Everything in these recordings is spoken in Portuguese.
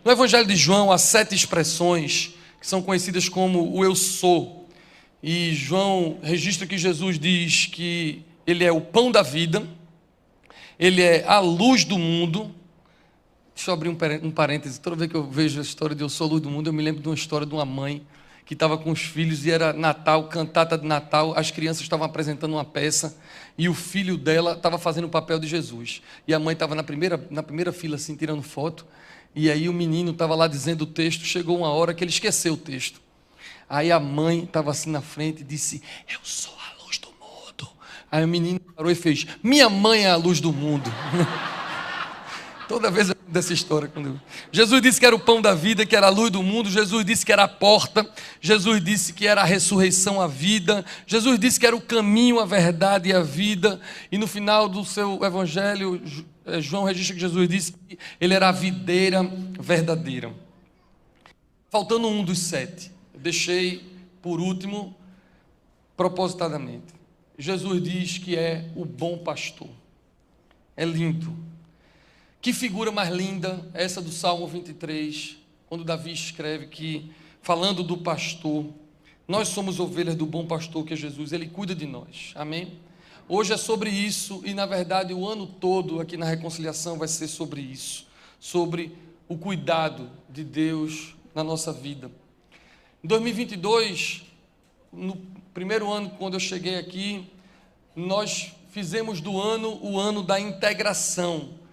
No Evangelho de João, há 7 expressões que são conhecidas como o eu sou. E João registra que Jesus diz que ele é o pão da vida, ele é a luz do mundo. Deixa eu abrir um parêntese. Toda vez que eu vejo a história de Eu Sou a Luz do Mundo, eu me lembro de uma história de uma mãe que estava com os filhos e era Natal, cantata de Natal, as crianças estavam apresentando uma peça e o filho dela estava fazendo o papel de Jesus. E a mãe estava na primeira fila, assim, tirando foto, e aí o menino estava lá dizendo o texto, chegou uma hora que ele esqueceu o texto. Aí a mãe estava assim na frente e disse, eu sou a luz do mundo. Aí o menino parou e fez, minha mãe é a luz do mundo. Toda vez eu lembro dessa história. Jesus disse que era o pão da vida, que era a luz do mundo. Jesus disse que era a porta. Jesus disse que era a ressurreição, a vida. Jesus disse que era o caminho, a verdade e a vida. E no final do seu evangelho, João registra que Jesus disse que ele era a videira verdadeira. Faltando um dos 7. Eu deixei por último, propositadamente. Jesus diz que é o bom pastor. É lindo. Que figura mais linda essa do Salmo 23, quando Davi escreve que, falando do pastor, nós somos ovelhas do bom pastor que é Jesus, ele cuida de nós, amém? Hoje é sobre isso e, na verdade, o ano todo aqui na Reconciliação vai ser sobre isso, sobre o cuidado de Deus na nossa vida. Em 2022, no primeiro ano, quando eu cheguei aqui, nós fizemos do ano o ano da integração.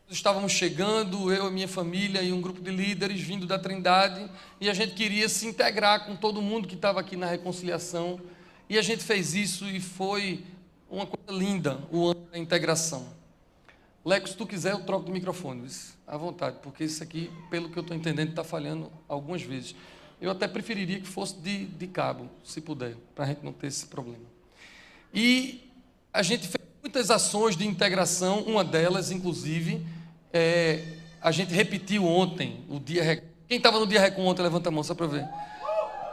Estávamos chegando, eu e minha família e um grupo de líderes vindo da Trindade, e a gente queria se integrar com todo mundo que estava aqui na Reconciliação, e a gente fez isso e foi uma coisa linda, o ano da integração. Leco, se tu quiser eu troco de microfone, à vontade, porque isso aqui, pelo que eu estou entendendo, está falhando algumas vezes. Eu até preferiria que fosse de cabo, se puder, para a gente não ter esse problema. E a gente fez muitas ações de integração, uma delas, inclusive, a gente repetiu ontem, o dia. Quem estava no dia Recon ontem, levanta a mão, só para ver.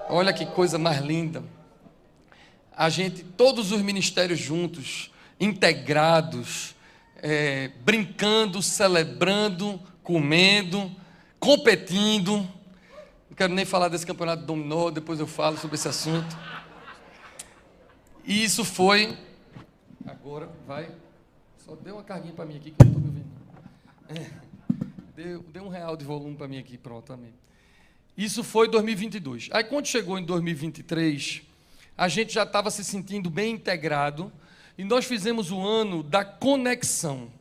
Olha que coisa mais linda. A gente, todos os ministérios juntos, integrados, brincando, celebrando, comendo, competindo. Não quero nem falar desse campeonato de dominó, depois eu falo sobre esse assunto. E isso foi... Agora, vai. Só dê uma carguinha para mim aqui, que eu não estou me ouvindo. Dê R$1 de volume para mim aqui, pronto, amém. Isso foi 2022. Aí, quando chegou em 2023, a gente já estava se sentindo bem integrado, e nós fizemos o ano da conexão.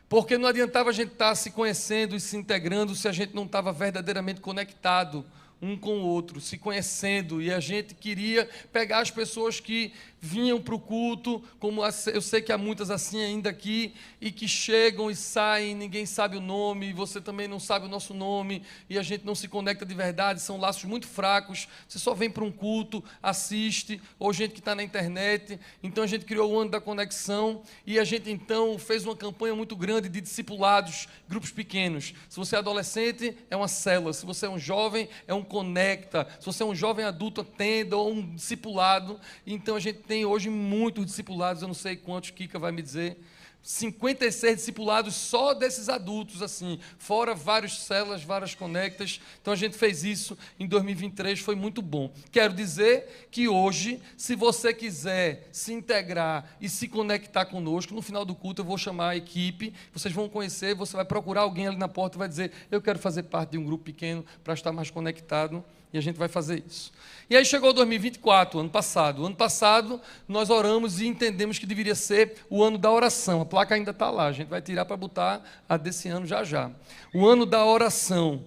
Porque não adiantava a gente estar se conhecendo e se integrando se a gente não estava verdadeiramente conectado um com o outro, se conhecendo, e a gente queria pegar as pessoas que vinham para o culto, como eu sei que há muitas assim ainda aqui, e que chegam e saem, ninguém sabe o nome, você também não sabe o nosso nome, e a gente não se conecta de verdade, são laços muito fracos, você só vem para um culto, assiste, ou gente que está na internet. Então a gente criou o ano da conexão, e a gente então fez uma campanha muito grande de discipulados, grupos pequenos. Se você é adolescente, é uma célula, se você é um jovem, é um conecta, se você é um jovem adulto, atenda, ou um discipulado. Então a gente tem hoje muitos discipulados, eu não sei quantos, Kika vai me dizer, 56 discipulados só desses adultos, assim, fora várias células, várias conectas. Então a gente fez isso em 2023, foi muito bom. Quero dizer que hoje, se você quiser se integrar e se conectar conosco, no final do culto eu vou chamar a equipe, vocês vão conhecer, você vai procurar alguém ali na porta e vai dizer, eu quero fazer parte de um grupo pequeno para estar mais conectado, e a gente vai fazer isso. E aí chegou 2024, ano passado. O ano passado nós oramos e entendemos que deveria ser o ano da oração. A placa ainda está lá, a gente vai tirar para botar a desse ano já já. O ano da oração.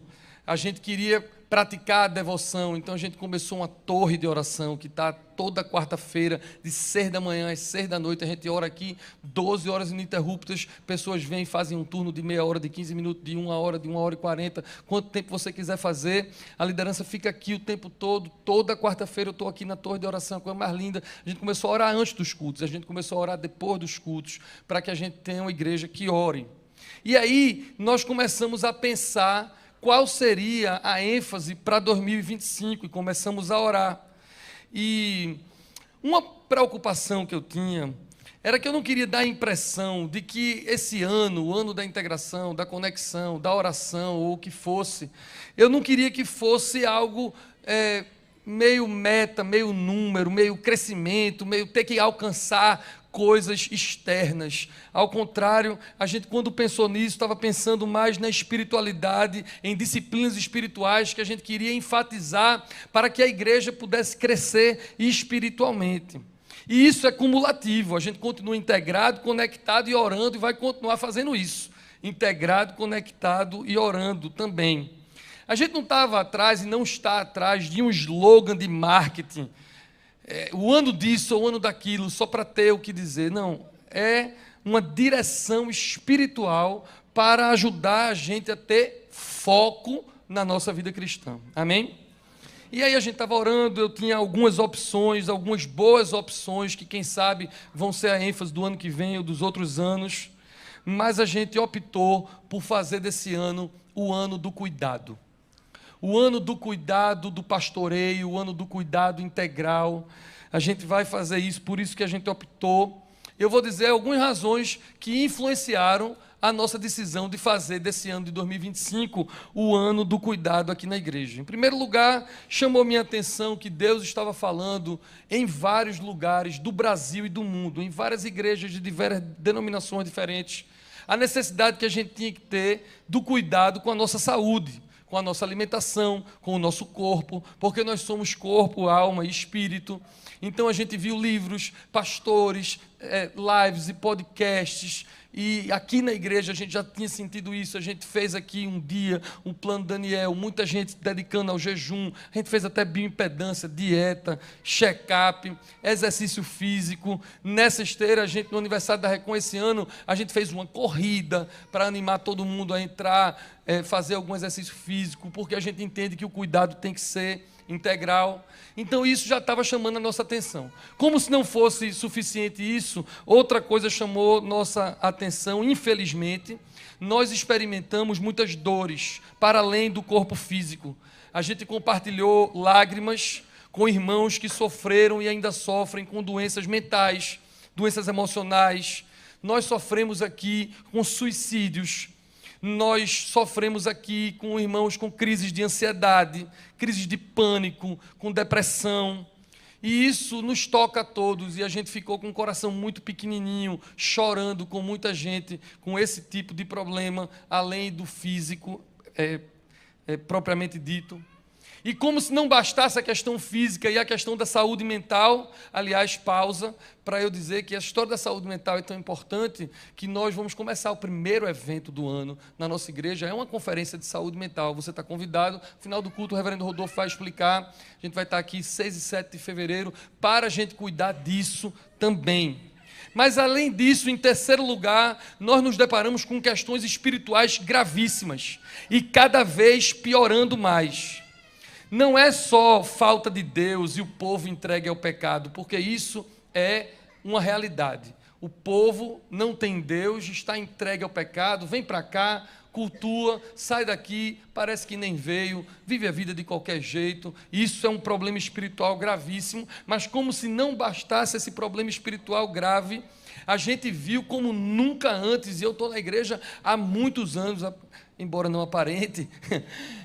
A gente queria praticar a devoção, então a gente começou uma torre de oração que está toda quarta-feira, de 6 da manhã às 6 da noite, a gente ora aqui 12 horas ininterruptas, pessoas vêm e fazem um turno de meia hora, de 15 minutos, de 1 hora, de 1 hora e 40, quanto tempo você quiser fazer, a liderança fica aqui o tempo todo, toda quarta-feira eu estou aqui na torre de oração, a coisa mais linda. A gente começou a orar antes dos cultos, a gente começou a orar depois dos cultos, para que a gente tenha uma igreja que ore. E aí nós começamos a pensar qual seria a ênfase para 2025, e começamos a orar. E uma preocupação que eu tinha era que eu não queria dar a impressão de que esse ano, o ano da integração, da conexão, da oração, ou o que fosse, eu não queria que fosse algo meio meta, meio número, meio crescimento, meio ter que alcançar coisas externas. Ao contrário, a gente, quando pensou nisso, estava pensando mais na espiritualidade, em disciplinas espirituais que a gente queria enfatizar para que a igreja pudesse crescer espiritualmente. E isso é cumulativo, a gente continua integrado, conectado e orando, e vai continuar fazendo isso, integrado, conectado e orando também. A gente não estava atrás e não está atrás de um slogan de marketing, o ano disso ou o ano daquilo, só para ter o que dizer. Não, é uma direção espiritual para ajudar a gente a ter foco na nossa vida cristã. Amém? E aí a gente estava orando, eu tinha algumas opções, algumas boas opções, que quem sabe vão ser a ênfase do ano que vem ou dos outros anos, mas a gente optou por fazer desse ano o ano do cuidado. O ano do cuidado, do pastoreio, o ano do cuidado integral. A gente vai fazer isso, por isso que a gente optou. Eu vou dizer algumas razões que influenciaram a nossa decisão de fazer desse ano de 2025 o ano do cuidado aqui na igreja. Em primeiro lugar, chamou minha atenção que Deus estava falando em vários lugares do Brasil e do mundo, em várias igrejas de diversas denominações diferentes, a necessidade que a gente tinha que ter do cuidado com a nossa saúde, com a nossa alimentação, com o nosso corpo, porque nós somos corpo, alma e espírito. Então a gente viu livros, pastores, lives e podcasts, e aqui na igreja a gente já tinha sentido isso. A gente fez aqui um dia um plano Daniel, muita gente se dedicando ao jejum, a gente fez até bioimpedância, dieta, check-up, exercício físico. Nessa esteira, a gente, no aniversário da Recon esse ano, a gente fez uma corrida para animar todo mundo a entrar, fazer algum exercício físico, porque a gente entende que o cuidado tem que ser integral. Então isso já estava chamando a nossa atenção. Como se não fosse suficiente isso, outra coisa chamou nossa atenção. Infelizmente, nós experimentamos muitas dores para além do corpo físico. A gente compartilhou lágrimas com irmãos que sofreram e ainda sofrem com doenças mentais, doenças emocionais. Nós sofremos aqui com suicídios. Nós sofremos aqui com irmãos com crises de ansiedade, crises de pânico, com depressão. E isso nos toca a todos, e a gente ficou com o coração muito pequenininho, chorando com muita gente com esse tipo de problema, além do físico propriamente dito. E como se não bastasse a questão física e a questão da saúde mental, aliás, pausa, para eu dizer que a história da saúde mental é tão importante que nós vamos começar o primeiro evento do ano na nossa igreja, é uma conferência de saúde mental. Você está convidado, no final do culto o reverendo Rodolfo vai explicar, a gente vai estar aqui 6 e 7 de fevereiro para a gente cuidar disso também. Mas, além disso, em terceiro lugar, nós nos deparamos com questões espirituais gravíssimas e cada vez piorando mais. Não é só falta de Deus e o povo entregue ao pecado, porque isso é uma realidade. O povo não tem Deus, está entregue ao pecado, vem para cá, cultua, sai daqui, parece que nem veio, vive a vida de qualquer jeito. Isso é um problema espiritual gravíssimo, mas como se não bastasse esse problema espiritual grave, a gente viu como nunca antes, e eu estou na igreja há muitos anos, embora não aparente,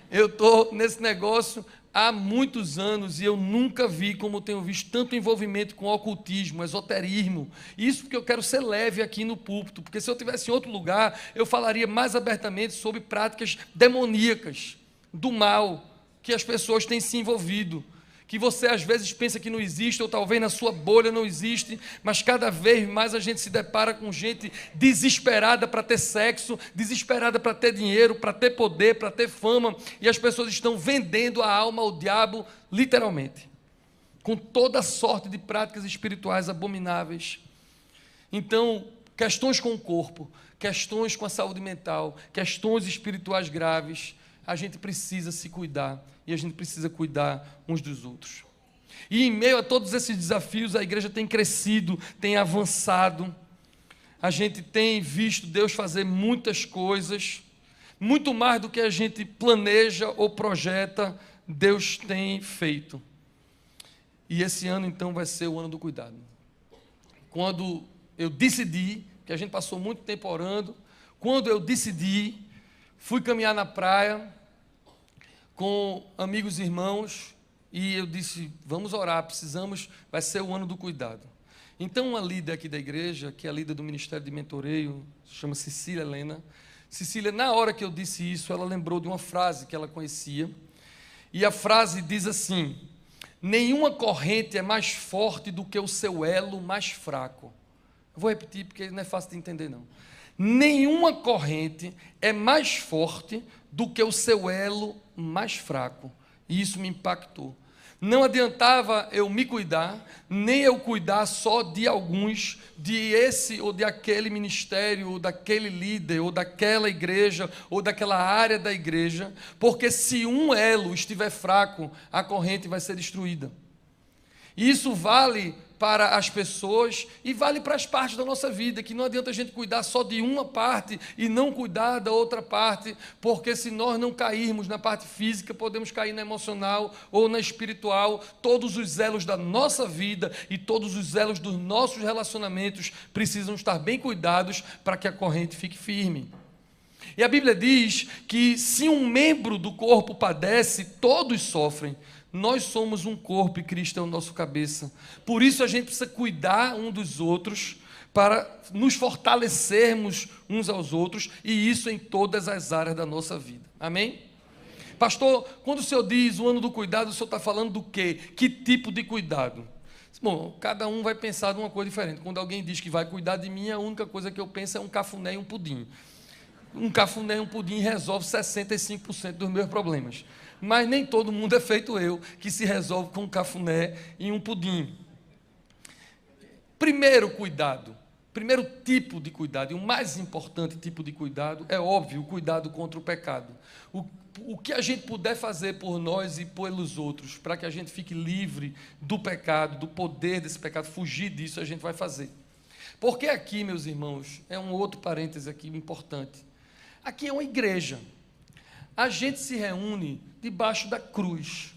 eu estou nesse negócio há muitos anos e eu nunca vi como tenho visto tanto envolvimento com ocultismo, esoterismo. Isso porque eu quero ser leve aqui no púlpito, porque se eu estivesse em outro lugar, eu falaria mais abertamente sobre práticas demoníacas, do mal, que as pessoas têm se envolvido, que você às vezes pensa que não existe, ou talvez na sua bolha não existe, mas cada vez mais a gente se depara com gente desesperada para ter sexo, desesperada para ter dinheiro, para ter poder, para ter fama, e as pessoas estão vendendo a alma ao diabo, literalmente, com toda sorte de práticas espirituais abomináveis. Então, questões com o corpo, questões com a saúde mental, questões espirituais graves, a gente precisa se cuidar. E a gente precisa cuidar uns dos outros. E em meio a todos esses desafios, a igreja tem crescido, tem avançado. A gente tem visto Deus fazer muitas coisas, muito mais do que a gente planeja ou projeta, Deus tem feito. E esse ano, então, vai ser o ano do cuidado. Quando eu decidi, que a gente passou muito tempo orando, quando eu decidi, fui caminhar na praia com amigos e irmãos, e eu disse, vamos orar, precisamos, vai ser o ano do cuidado. Então, uma líder aqui da igreja, que é a líder do Ministério de Mentoreio, se chama Cecília Helena. Cecília, na hora que eu disse isso, ela lembrou de uma frase que ela conhecia, e a frase diz assim: nenhuma corrente é mais forte do que o seu elo mais fraco. Eu vou repetir porque não é fácil de entender, não. Nenhuma corrente é mais forte do que o seu elo mais fraco. E isso me impactou. Não adiantava eu me cuidar, nem eu cuidar só de alguns, de esse ou de aquele ministério, ou daquele líder, ou daquela igreja, ou daquela área da igreja, porque se um elo estiver fraco, a corrente vai ser destruída. E isso vale para as pessoas e vale para as partes da nossa vida, que não adianta a gente cuidar só de uma parte e não cuidar da outra parte, porque se nós não cairmos na parte física, podemos cair na emocional ou na espiritual. Todos os elos da nossa vida e todos os elos dos nossos relacionamentos precisam estar bem cuidados para que a corrente fique firme. E a Bíblia diz que se um membro do corpo padece, todos sofrem. Nós somos um corpo e Cristo é o nosso cabeça. Por isso a gente precisa cuidar um dos outros, para nos fortalecermos uns aos outros, e isso em todas as áreas da nossa vida. Amém? Pastor, quando o senhor diz o ano do cuidado, o senhor está falando do quê? Que tipo de cuidado? Bom, cada um vai pensar de uma coisa diferente. Quando alguém diz que vai cuidar de mim, a única coisa que eu penso é um cafuné e um pudim. Um cafuné e um pudim resolve 65% dos meus problemas. Mas nem todo mundo é feito eu, que se resolve com um cafuné e um pudim. Primeiro cuidado, primeiro tipo de cuidado, e o mais importante tipo de cuidado, é óbvio, o cuidado contra o pecado. O que a gente puder fazer por nós e pelos outros, para que a gente fique livre do pecado, do poder desse pecado, fugir disso, a gente vai fazer. Porque aqui, meus irmãos, é um outro parêntese aqui importante. Aqui é uma igreja. A gente se reúne debaixo da cruz.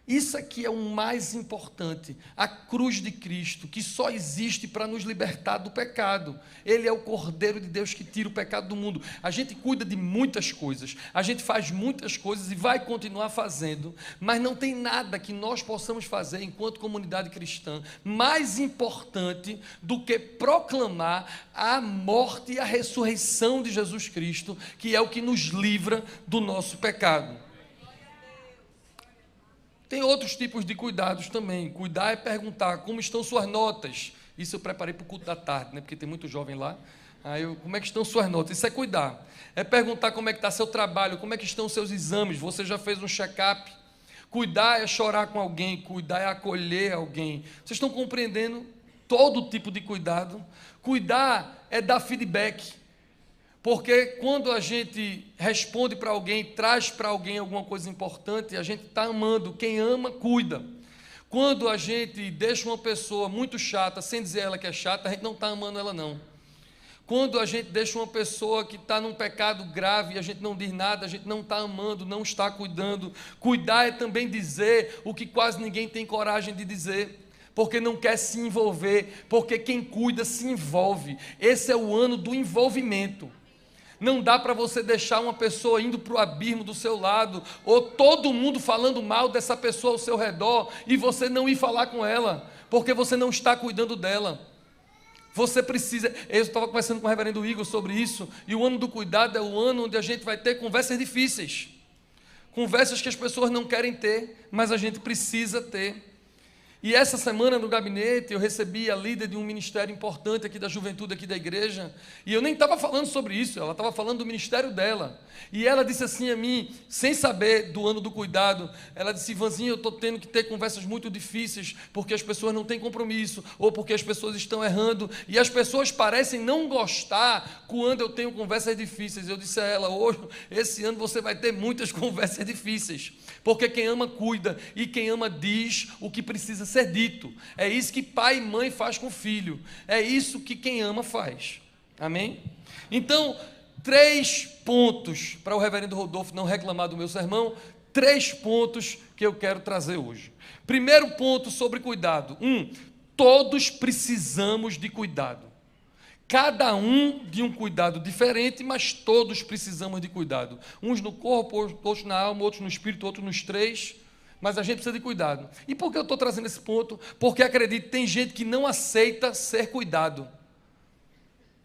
Isso aqui é o mais importante, a cruz de Cristo, que só existe para nos libertar do pecado. Ele é o Cordeiro de Deus que tira o pecado do mundo. A gente cuida de muitas coisas, a gente faz muitas coisas e vai continuar fazendo, mas não tem nada que nós possamos fazer enquanto comunidade cristã mais importante do que proclamar a morte e a ressurreição de Jesus Cristo, que é o que nos livra do nosso pecado. Tem outros tipos de cuidados também. Cuidar é perguntar como estão suas notas. Isso eu preparei para o culto da tarde, né? Porque tem muito jovem lá. Como é que estão suas notas? Isso é cuidar. É perguntar como é que está seu trabalho, como é que estão seus exames, você já fez um check-up? Cuidar é chorar com alguém, cuidar é acolher alguém. Vocês estão compreendendo todo tipo de cuidado? Cuidar é dar feedback. Porque quando a gente responde para alguém, traz para alguém alguma coisa importante, a gente está amando. Quem ama, cuida. Quando a gente deixa uma pessoa muito chata, sem dizer ela que é chata, a gente não está amando ela, não. Quando a gente deixa uma pessoa que está num pecado grave e a gente não diz nada, a gente não está amando, não está cuidando. Cuidar é também dizer o que quase ninguém tem coragem de dizer, porque não quer se envolver, porque quem cuida se envolve. Esse é o ano do envolvimento. Não dá para você deixar uma pessoa indo para o abismo do seu lado, ou todo mundo falando mal dessa pessoa ao seu redor, e você não ir falar com ela, porque você não está cuidando dela. Você precisa. Eu estava conversando com o reverendo Igor sobre isso, e o ano do cuidado é o ano onde a gente vai ter conversas difíceis, conversas que as pessoas não querem ter, mas a gente precisa ter. E essa semana no gabinete eu recebi a líder de um ministério importante aqui da juventude aqui da igreja, e eu nem estava falando sobre isso, ela estava falando do ministério dela, e ela disse assim a mim, sem saber do ano do cuidado, ela disse: Ivanzinho, eu estou tendo que ter conversas muito difíceis, porque as pessoas não têm compromisso, ou porque as pessoas estão errando, e as pessoas parecem não gostar quando eu tenho conversas difíceis. Eu disse a ela: hoje, esse ano você vai ter muitas conversas difíceis, porque quem ama cuida, e quem ama diz o que precisa ser dito. É isso que pai e mãe faz com o filho, é isso que quem ama faz. Amém? Então, 3 pontos para o reverendo Rodolfo não reclamar do meu sermão, 3 pontos que eu quero trazer hoje. Primeiro ponto sobre cuidado: todos precisamos de cuidado. Cada um de um cuidado diferente, mas todos precisamos de cuidado. Uns no corpo, outros na alma, outros no espírito, outros nos três. Mas a gente precisa de cuidado. E por que eu estou trazendo esse ponto? Porque acredito, tem gente que não aceita ser cuidado.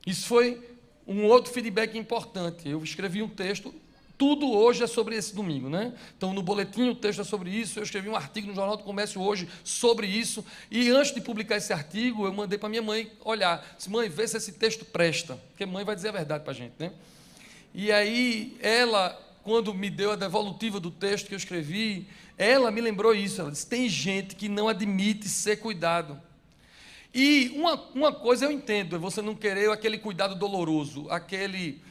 Isso foi um outro feedback importante. Eu escrevi um texto, tudo hoje é sobre esse domingo, né? Então, no boletim o texto é sobre isso, eu escrevi um artigo no Jornal do Comércio hoje sobre isso, e antes de publicar esse artigo, eu mandei para minha mãe olhar, disse, mãe, vê se esse texto presta, porque mãe vai dizer a verdade para a gente, né? E aí, ela, quando me deu a devolutiva do texto que eu escrevi, ela me lembrou isso, ela disse, tem gente que não admite ser cuidado. E uma coisa eu entendo, é você não querer aquele cuidado doloroso, aquele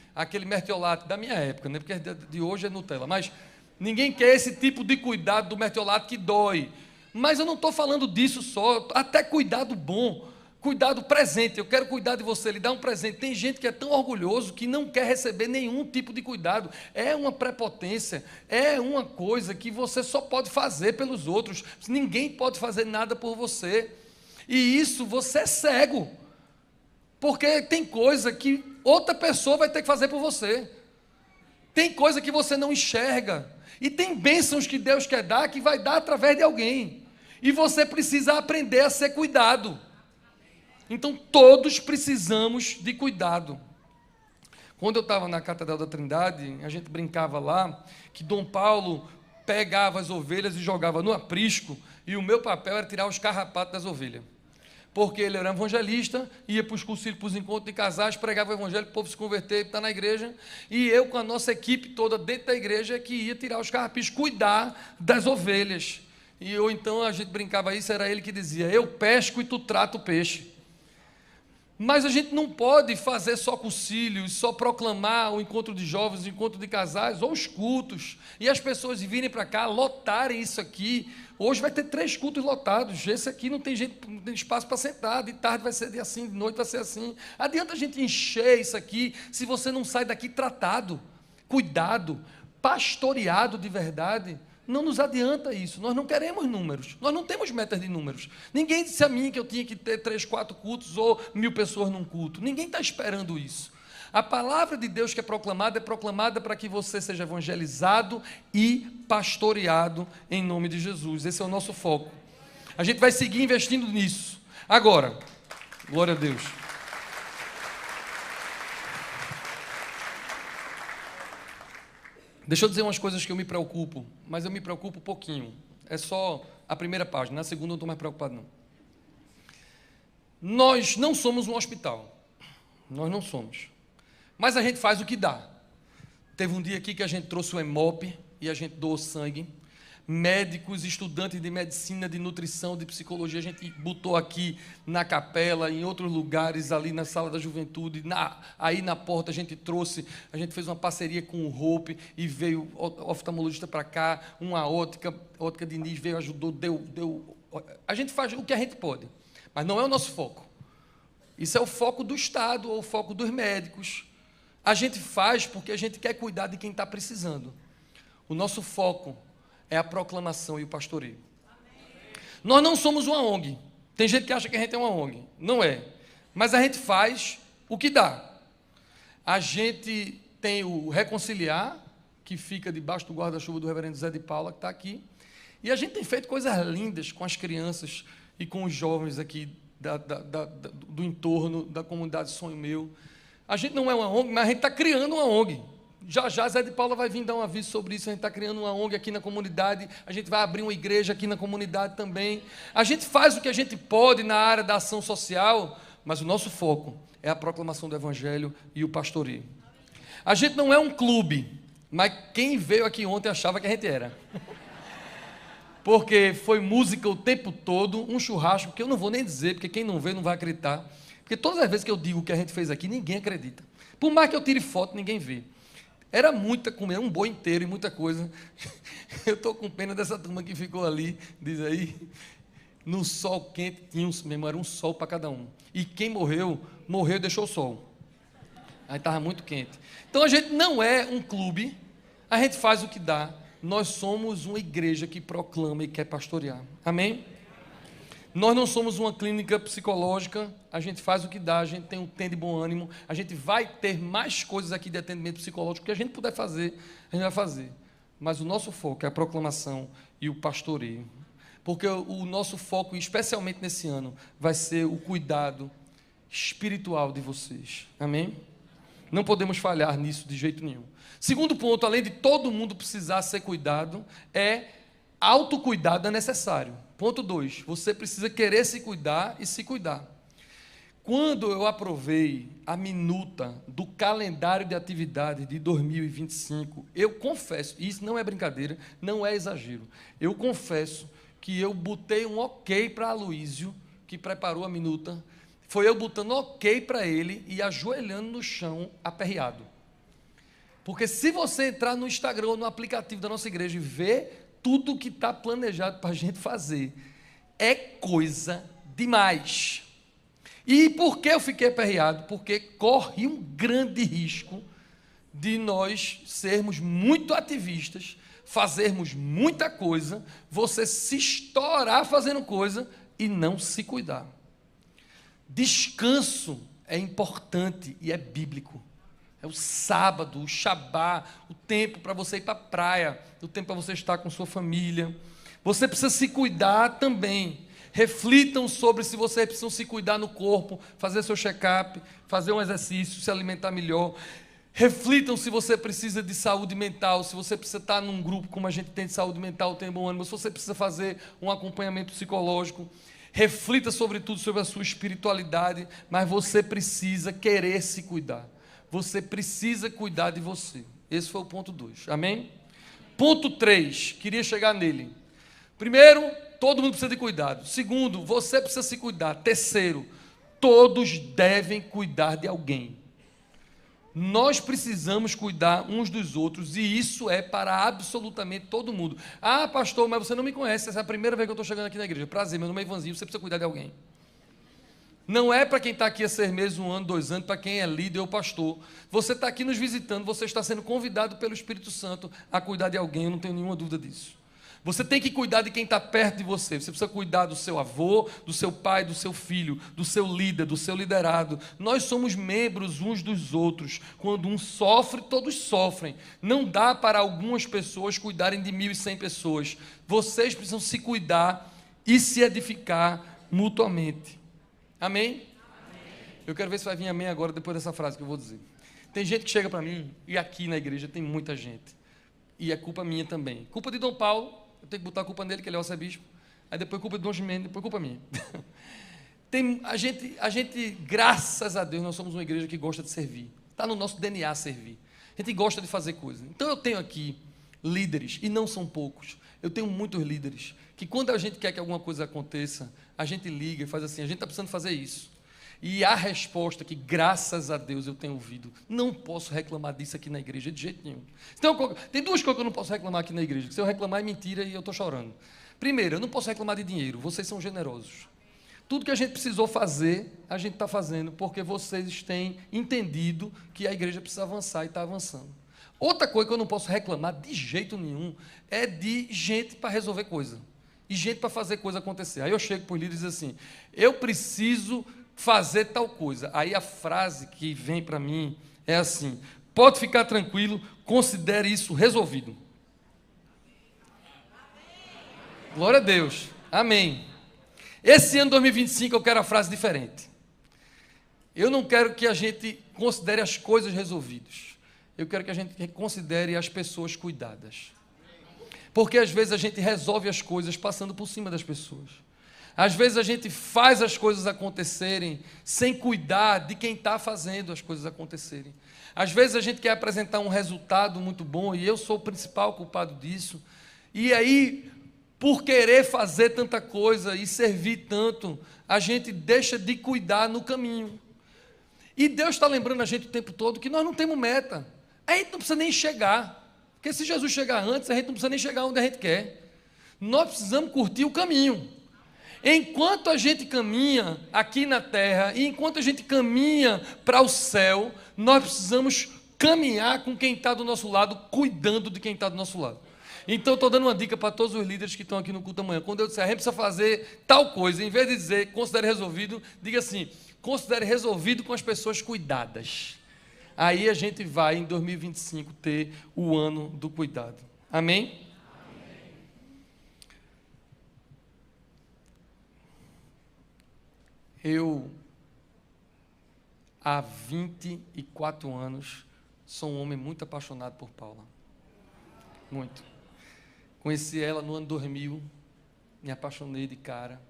mertiolate da minha época, né? Porque de hoje é Nutella, mas ninguém quer esse tipo de cuidado do mertiolate que dói. Mas eu não estou falando disso só, até cuidado bom, cuidado presente, eu quero cuidar de você, lhe dar um presente. Tem gente que é tão orgulhoso que não quer receber nenhum tipo de cuidado, é uma prepotência, é uma coisa que você só pode fazer pelos outros, ninguém pode fazer nada por você. E isso você é cego, porque tem coisa que outra pessoa vai ter que fazer por você, tem coisa que você não enxerga, e tem bênçãos que Deus quer dar, que vai dar através de alguém, e você precisa aprender a ser cuidado. Então todos precisamos de cuidado. Quando eu estava na Catedral da Trindade, a gente brincava lá, que Dom Paulo pegava as ovelhas e jogava no aprisco, e o meu papel era tirar os carrapatos das ovelhas. Porque ele era evangelista, ia para os cursilhos, para os encontros de casais, pregava o evangelho, o povo se converter, está na igreja, e eu com a nossa equipe toda dentro da igreja que ia tirar os carrapichos, cuidar das ovelhas. Ou então a gente brincava isso, era ele que dizia, eu pesco e tu trata o peixe. Mas a gente não pode fazer só cursilhos, só proclamar o encontro de jovens, o encontro de casais, ou os cultos, e as pessoas virem para cá, lotarem isso aqui. Hoje vai ter 3 cultos lotados, esse aqui não tem gente, não tem espaço para sentar, de tarde vai ser assim, de noite vai ser assim. Adianta a gente encher isso aqui, se você não sai daqui tratado, cuidado, pastoreado de verdade. Não nos adianta isso, nós não queremos números, nós não temos metas de números. Ninguém disse a mim que eu tinha que ter 3, 4 cultos ou 1000 pessoas num culto, ninguém está esperando isso. A palavra de Deus que é proclamada para que você seja evangelizado e pastoreado em nome de Jesus. Esse é o nosso foco. A gente vai seguir investindo nisso. Agora, glória a Deus. Deixa eu dizer umas coisas que eu me preocupo, mas eu me preocupo um pouquinho. É só a primeira página, na segunda eu não estou mais preocupado não. Nós não somos um hospital, nós não somos, mas a gente faz o que dá. Teve um dia aqui que a gente trouxe o Hemop e a gente doou sangue. Médicos, estudantes de medicina, de nutrição, de psicologia, a gente botou aqui na capela, em outros lugares, ali na sala da juventude, aí na porta a gente fez uma parceria com o Hope, e veio oftalmologista para cá, uma ótica Diniz veio, ajudou, deu. A gente faz o que a gente pode, mas não é o nosso foco. Isso é o foco do Estado, ou o foco dos médicos. A gente faz porque a gente quer cuidar de quem está precisando. O nosso foco é a proclamação e o pastoreio. Nós não somos uma ONG. Tem gente que acha que a gente é uma ONG. Não é. Mas a gente faz o que dá. A gente tem o Reconciliar, que fica debaixo do guarda-chuva do reverendo Zé de Paula, que está aqui. E a gente tem feito coisas lindas com as crianças e com os jovens aqui do entorno da comunidade Sonho Meu. A gente não é uma ONG, mas a gente está criando uma ONG. Já Zé de Paula vai vir dar um aviso sobre isso. A gente está criando uma ONG aqui na comunidade, a gente vai abrir uma igreja aqui na comunidade também. A gente faz o que a gente pode na área da ação social, mas o nosso foco é a proclamação do Evangelho e o pastoreio. A gente não é um clube, mas quem veio aqui ontem achava que a gente era. Porque foi música o tempo todo, um churrasco, que eu não vou nem dizer, porque quem não vê não vai acreditar. Porque todas as vezes que eu digo o que a gente fez aqui, ninguém acredita. Por mais que eu tire foto, ninguém vê. Era muita comida, um boi inteiro e muita coisa. Eu estou com pena dessa turma que ficou ali, diz aí, no sol quente, era um sol para cada um. E quem morreu e deixou o sol. Aí estava muito quente. Então a gente não é um clube, a gente faz o que dá. Nós somos uma igreja que proclama e quer pastorear. Amém? Nós não somos uma clínica psicológica, a gente faz o que dá, a gente tem de bom ânimo, a gente vai ter mais coisas aqui de atendimento psicológico que a gente puder fazer, a gente vai fazer. Mas o nosso foco é a proclamação e o pastoreio. Porque o nosso foco, especialmente nesse ano, vai ser o cuidado espiritual de vocês. Amém? Não podemos falhar nisso de jeito nenhum. Segundo ponto, além de todo mundo precisar ser cuidado, autocuidado é necessário. Ponto 2, você precisa querer se cuidar e se cuidar. Quando eu aprovei a minuta do calendário de atividades de 2025, eu confesso, e isso não é brincadeira, não é exagero, eu confesso que eu botei um ok para Aloísio, que preparou a minuta, foi eu botando ok para ele e ajoelhando no chão, aperreado. Porque se você entrar no Instagram ou no aplicativo da nossa igreja e ver tudo que está planejado para a gente fazer, é coisa demais. E por que eu fiquei aperreado? Porque corre um grande risco de nós sermos muito ativistas, fazermos muita coisa, você se estourar fazendo coisa e não se cuidar. Descanso é importante e é bíblico. É o sábado, o Shabá, o tempo para você ir para a praia, o tempo para você estar com sua família. Você precisa se cuidar também. Reflitam sobre se vocês precisam se cuidar no corpo, fazer seu check-up, fazer um exercício, se alimentar melhor. Reflitam se você precisa de saúde mental, se você precisa estar num grupo como a gente tem de saúde mental, tem bom ânimo, se você precisa fazer um acompanhamento psicológico. Reflita sobre tudo, sobre a sua espiritualidade, mas você precisa querer se cuidar. Você precisa cuidar de você. Esse foi o ponto 2. Amém? Ponto 3, queria chegar nele. Primeiro, todo mundo precisa de cuidado. Segundo, você precisa se cuidar. Terceiro, todos devem cuidar de alguém. Nós precisamos cuidar uns dos outros, e isso é para absolutamente todo mundo. Ah, pastor, mas você não me conhece, essa é a primeira vez que eu estou chegando aqui na igreja. Prazer, meu nome é Ivanzinho, você precisa cuidar de alguém. Não é para quem está aqui há 6 meses, 1 ano, 2 anos, para quem é líder ou pastor. Você está aqui nos visitando, você está sendo convidado pelo Espírito Santo a cuidar de alguém, eu não tenho nenhuma dúvida disso. Você tem que cuidar de quem está perto de você. Você precisa cuidar do seu avô, do seu pai, do seu filho, do seu líder, do seu liderado. Nós somos membros uns dos outros. Quando um sofre, todos sofrem. Não dá para algumas pessoas cuidarem de 1.100 pessoas. Vocês precisam se cuidar e se edificar mutuamente. Amém? Amém? Eu quero ver se vai vir amém agora, depois dessa frase que eu vou dizer. Tem gente que chega para mim, e aqui na igreja tem muita gente. E é culpa minha também. Culpa de Dom Paulo. Eu tenho que botar a culpa nele, que ele é o arcebispo. Aí depois culpa de Dom Gimenez, depois culpa minha. A gente, graças a Deus, nós somos uma igreja que gosta de servir. Está no nosso DNA servir. A gente gosta de fazer coisas. Então eu tenho aqui líderes, e não são poucos. Eu tenho muitos líderes, que quando a gente quer que alguma coisa aconteça, a gente liga e faz assim, a gente está precisando fazer isso. E a resposta que, graças a Deus, eu tenho ouvido, não posso reclamar disso aqui na igreja, de jeito nenhum. Então, tem 2 coisas que eu não posso reclamar aqui na igreja, que se eu reclamar é mentira e eu estou chorando. Primeiro, eu não posso reclamar de dinheiro, vocês são generosos. Tudo que a gente precisou fazer, a gente está fazendo, porque vocês têm entendido que a igreja precisa avançar e está avançando. Outra coisa que eu não posso reclamar de jeito nenhum é de gente para resolver coisa. E gente para fazer coisa acontecer. Aí eu chego para o líder e diz assim, eu preciso fazer tal coisa. Aí a frase que vem para mim é assim, pode ficar tranquilo, considere isso resolvido. Glória a Deus. Amém. Esse ano 2025 eu quero a frase diferente. Eu não quero que a gente considere as coisas resolvidas. Eu quero que a gente considere as pessoas cuidadas. Porque às vezes a gente resolve as coisas passando por cima das pessoas. Às vezes a gente faz as coisas acontecerem sem cuidar de quem está fazendo as coisas acontecerem. Às vezes a gente quer apresentar um resultado muito bom, e eu sou o principal culpado disso. E aí, por querer fazer tanta coisa e servir tanto, a gente deixa de cuidar no caminho. E Deus está lembrando a gente o tempo todo que nós não temos meta. A gente não precisa nem chegar. Porque se Jesus chegar antes, a gente não precisa nem chegar onde a gente quer. Nós precisamos curtir o caminho. Enquanto a gente caminha aqui na terra, e enquanto a gente caminha para o céu, nós precisamos caminhar com quem está do nosso lado, cuidando de quem está do nosso lado. Então, eu estou dando uma dica para todos os líderes que estão aqui no culto amanhã. Quando eu disser, a gente precisa fazer tal coisa, em vez de dizer, considere resolvido, diga assim, considere resolvido com as pessoas cuidadas. Aí a gente vai, em 2025, ter o ano do cuidado. Amém? Eu, há 24 anos, sou um homem muito apaixonado por Paula. Muito. Conheci ela no ano 2000, me apaixonei de cara.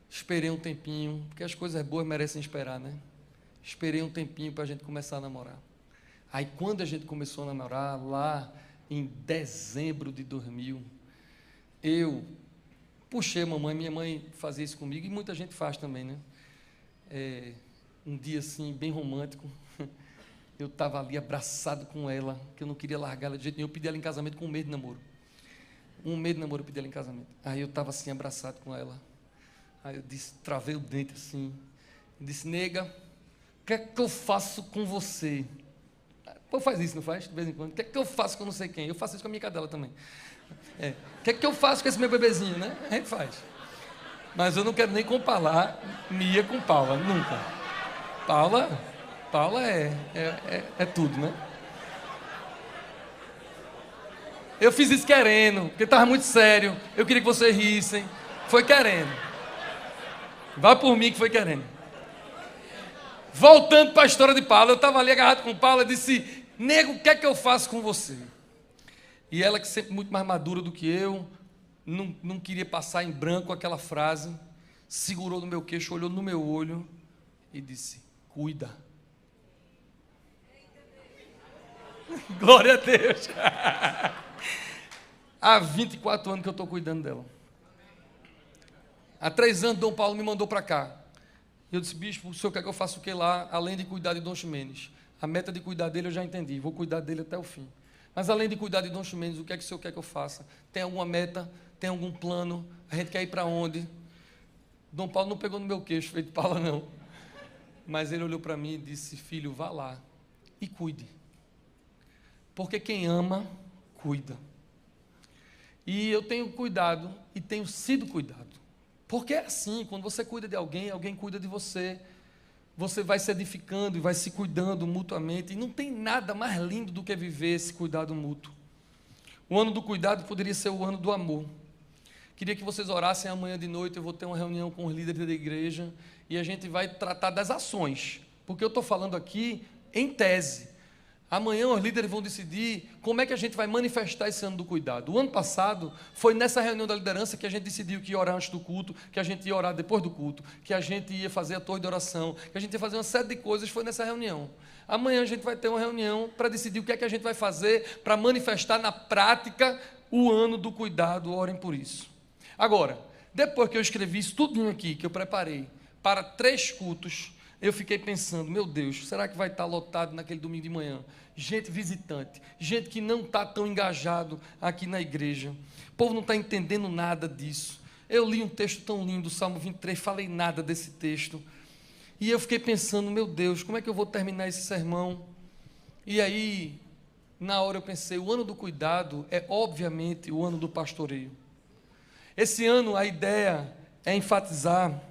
Esperei um tempinho, porque as coisas boas merecem esperar, né? Esperei um tempinho para a gente começar a namorar. Aí, quando a gente começou a namorar, lá em dezembro de 2000, eu puxei a mamãe, minha mãe fazia isso comigo, e muita gente faz também, né? Um dia assim, bem romântico, eu estava ali abraçado com ela, que eu não queria largar ela de jeito nenhum, eu pedi ela em casamento com um mês de namoro. Um mês de namoro eu pedi ela em casamento. Aí eu estava assim, abraçado com ela. Aí eu disse, travei o dente assim, eu disse, nega, o que é que eu faço com você? Pô, faz isso, não faz? De vez em quando. O que é que eu faço com não sei quem? Eu faço isso com a minha cadela também. O que é que eu faço com esse meu bebezinho, né? A gente faz. Mas eu não quero nem comparar Mia com Paula, nunca. Paula é tudo, né? Eu fiz isso querendo, porque estava muito sério. Eu queria que vocês rissem. Foi querendo. Vá por mim que foi querendo. Voltando para a história de Paula, eu estava ali agarrado com Paula e disse, nego, o que é que eu faço com você? E ela, que sempre muito mais madura do que eu, não queria passar em branco aquela frase, segurou no meu queixo, olhou no meu olho e disse, cuida. Glória a Deus. Há 24 anos que eu estou cuidando dela. Há 3 anos, Dom Paulo me mandou para cá. Eu disse, bispo, o senhor quer que eu faça o que lá, além de cuidar de Dom Ximenes? A meta de cuidar dele eu já entendi, vou cuidar dele até o fim. Mas além de cuidar de Dom Ximenes, o que é que o senhor quer que eu faça? Tem alguma meta? Tem algum plano? A gente quer ir para onde? Dom Paulo não pegou no meu queixo, feito Paula não. Mas ele olhou para mim e disse, filho, vá lá e cuide. Porque quem ama, cuida. E eu tenho cuidado e tenho sido cuidado. Porque é assim, quando você cuida de alguém, alguém cuida de você. Você vai se edificando e vai se cuidando mutuamente. E não tem nada mais lindo do que viver esse cuidado mútuo. O ano do cuidado poderia ser o ano do amor. Queria que vocês orassem amanhã de noite. Eu vou ter uma reunião com os líderes da igreja e a gente vai tratar das ações. Porque eu estou falando aqui em tese. Amanhã os líderes vão decidir como é que a gente vai manifestar esse ano do cuidado. O ano passado foi nessa reunião da liderança que a gente decidiu que ia orar antes do culto, que a gente ia orar depois do culto, que a gente ia fazer a torre de oração, que a gente ia fazer uma série de coisas, foi nessa reunião. Amanhã a gente vai ter uma reunião para decidir o que é que a gente vai fazer para manifestar na prática o ano do cuidado. Orem por isso. Agora, depois que eu escrevi isso tudinho aqui, que eu preparei para 3 cultos, eu fiquei pensando, meu Deus, será que vai estar lotado naquele domingo de manhã? Gente visitante, gente que não está tão engajado aqui na igreja. O povo não está entendendo nada disso. Eu li um texto tão lindo, Salmo 23, falei nada desse texto. E eu fiquei pensando, meu Deus, como é que eu vou terminar esse sermão? E aí, na hora eu pensei, o ano do cuidado é obviamente o ano do pastoreio. Esse ano a ideia é enfatizar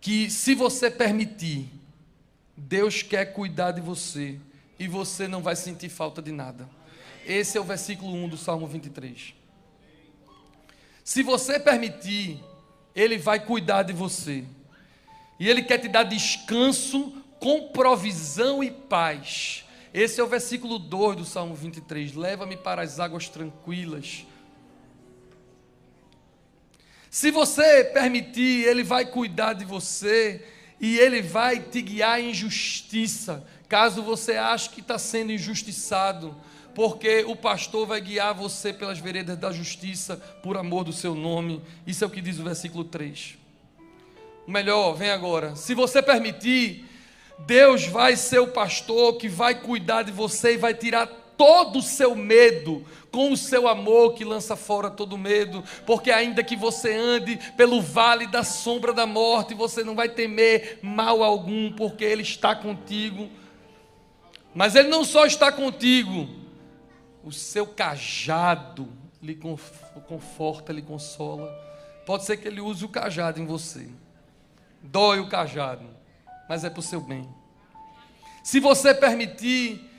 que se você permitir, Deus quer cuidar de você e você não vai sentir falta de nada. Esse é o versículo 1 do Salmo 23. Se você permitir, Ele vai cuidar de você. E Ele quer te dar descanso com provisão e paz. Esse é o versículo 2 do Salmo 23. Leva-me para as águas tranquilas. Se você permitir, Ele vai cuidar de você e Ele vai te guiar em justiça, caso você ache que está sendo injustiçado, porque o pastor vai guiar você pelas veredas da justiça, por amor do seu nome. Isso é o que diz o versículo 3. O melhor, vem agora. Se você permitir, Deus vai ser o pastor que vai cuidar de você e vai tirar todo o seu medo, com o seu amor que lança fora todo medo, porque ainda que você ande pelo vale da sombra da morte, você não vai temer mal algum, porque Ele está contigo. Mas Ele não só está contigo, o seu cajado lhe conforta, lhe consola. Pode ser que ele use o cajado em você. Dói o cajado, mas é para o seu bem. Se você permitir,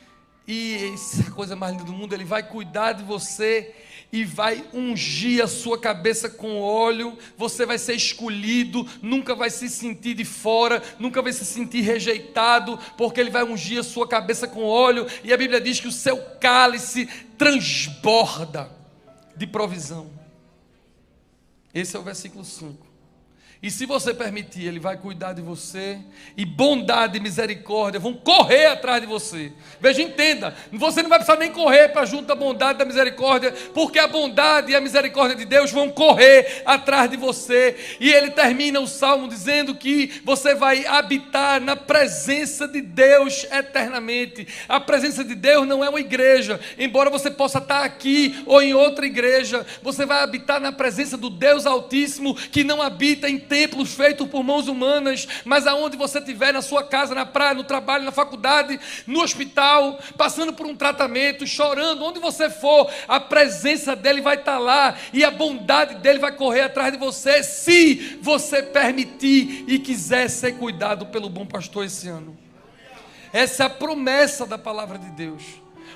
e essa é a coisa mais linda do mundo, ele vai cuidar de você e vai ungir a sua cabeça com óleo. Você vai ser escolhido, nunca vai se sentir de fora, nunca vai se sentir rejeitado, porque ele vai ungir a sua cabeça com óleo. E a Bíblia diz que o seu cálice transborda de provisão. Esse é o versículo 5. E se você permitir, ele vai cuidar de você, e bondade e misericórdia vão correr atrás de você. Veja, entenda, você não vai precisar nem correr para junto da bondade e da misericórdia, porque a bondade e a misericórdia de Deus vão correr atrás de você. E ele termina o salmo dizendo que você vai habitar na presença de Deus eternamente. A presença de Deus não é uma igreja, embora você possa estar aqui ou em outra igreja, você vai habitar na presença do Deus Altíssimo, que não habita em templos feitos por mãos humanas, mas aonde você estiver, na sua casa, na praia, no trabalho, na faculdade, no hospital, passando por um tratamento, chorando, onde você for, a presença dele vai estar lá, e a bondade dele vai correr atrás de você, se você permitir e quiser ser cuidado pelo bom pastor esse ano. Essa é a promessa da palavra de Deus.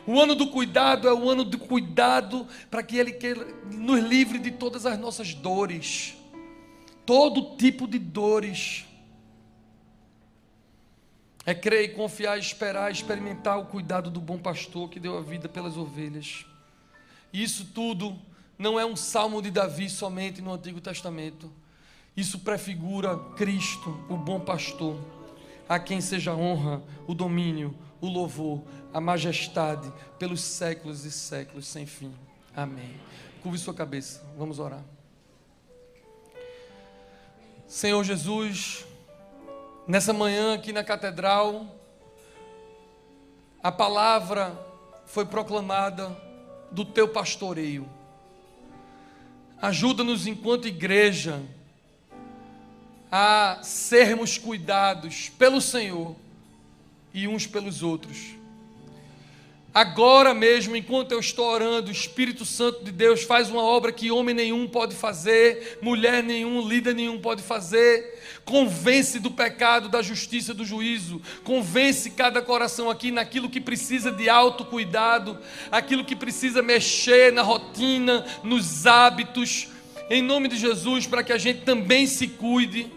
O ano do cuidado é o ano do cuidado para que ele nos livre de todas as nossas dores. Todo tipo de dores. É crer, confiar, esperar, experimentar o cuidado do bom pastor que deu a vida pelas ovelhas. E isso tudo não é um salmo de Davi somente no Antigo Testamento. Isso prefigura Cristo, o bom pastor, a quem seja a honra, o domínio, o louvor, a majestade pelos séculos e séculos sem fim. Amém. Curve sua cabeça, vamos orar. Senhor Jesus, nessa manhã aqui na catedral, a palavra foi proclamada do teu pastoreio. Ajuda-nos enquanto igreja a sermos cuidados pelo Senhor e uns pelos outros. Agora mesmo, enquanto eu estou orando, o Espírito Santo de Deus faz uma obra que homem nenhum pode fazer, mulher nenhum, líder nenhum pode fazer. Convence do pecado, da justiça, do juízo. Convence cada coração aqui naquilo que precisa de autocuidado, aquilo que precisa mexer na rotina, nos hábitos, em nome de Jesus, para que a gente também se cuide.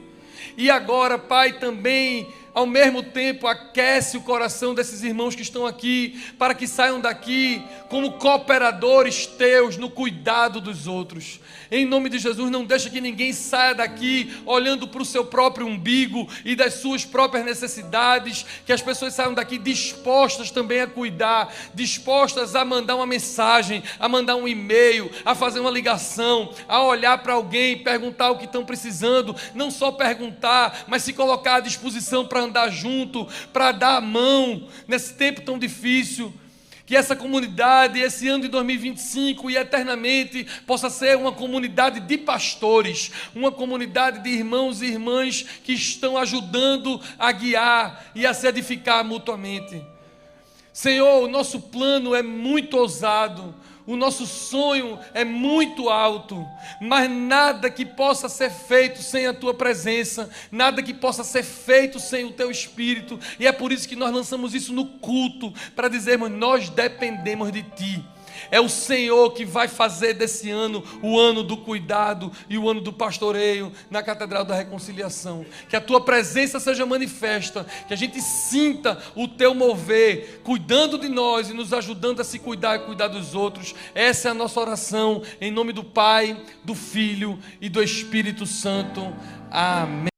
E agora, Pai, também, ao mesmo tempo, aquece o coração desses irmãos que estão aqui, para que saiam daqui como cooperadores teus no cuidado dos outros. Em nome de Jesus, não deixa que ninguém saia daqui olhando para o seu próprio umbigo e das suas próprias necessidades, que as pessoas saiam daqui dispostas também a cuidar, dispostas a mandar uma mensagem, a mandar um e-mail, a fazer uma ligação, a olhar para alguém e perguntar o que estão precisando, não só perguntar, mas se colocar à disposição para andar junto, para dar a mão nesse tempo tão difícil. Que essa comunidade, esse ano de 2025 e eternamente, possa ser uma comunidade de pastores, uma comunidade de irmãos e irmãs que estão ajudando a guiar e a se edificar mutuamente. Senhor, o nosso plano é muito ousado, o nosso sonho é muito alto, mas nada que possa ser feito sem a Tua presença, nada que possa ser feito sem o Teu Espírito, e é por isso que nós lançamos isso no culto, para dizermos, nós dependemos de Ti. É o Senhor que vai fazer desse ano o ano do cuidado e o ano do pastoreio na Catedral da Reconciliação. Que a Tua presença seja manifesta, que a gente sinta o Teu mover, cuidando de nós e nos ajudando a se cuidar e cuidar dos outros. Essa é a nossa oração, em nome do Pai, do Filho e do Espírito Santo. Amém.